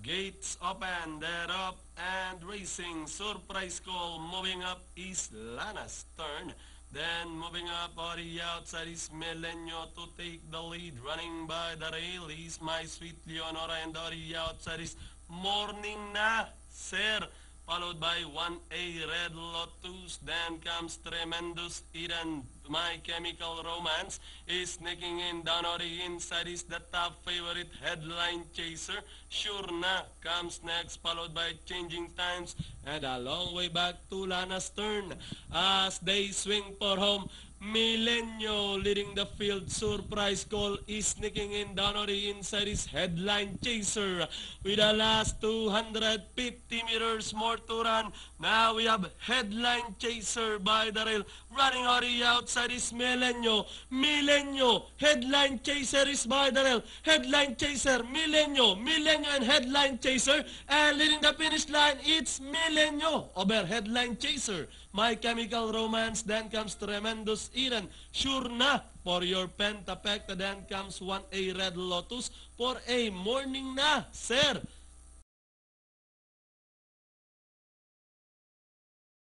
Gates open, they're up and racing. Surprise call, moving up is Lana's turn. Then moving up on the outside is Melenio to take the lead. Running by the rail is My Sweet Leonora, and on the outside is Morning Na, Sir. Followed by 1A Red Lotus. Then comes Tremendous Eden. My Chemical Romance is sneaking in. Down on the inside is the top favorite, Headline Chaser. Sure Na comes next, followed by Changing Times. And a long way back to Lana's turn as they swing for home. Milenio leading the field. Surprise call is sneaking in. Down on the inside is Headline Chaser with the last 250 meters more to run. Now we have Headline Chaser by the rail. Running on the outside is Milenio. Milenio, Headline Chaser is by the rail. Headline Chaser, Milenio and Headline Chaser. And leading the finish line, it's Milenio over Headline Chaser. My Chemical Romance, then comes Tremendous Eden. Sure Na for your Pentapecta, then comes 1A Red Lotus for a Morning Na, Sir.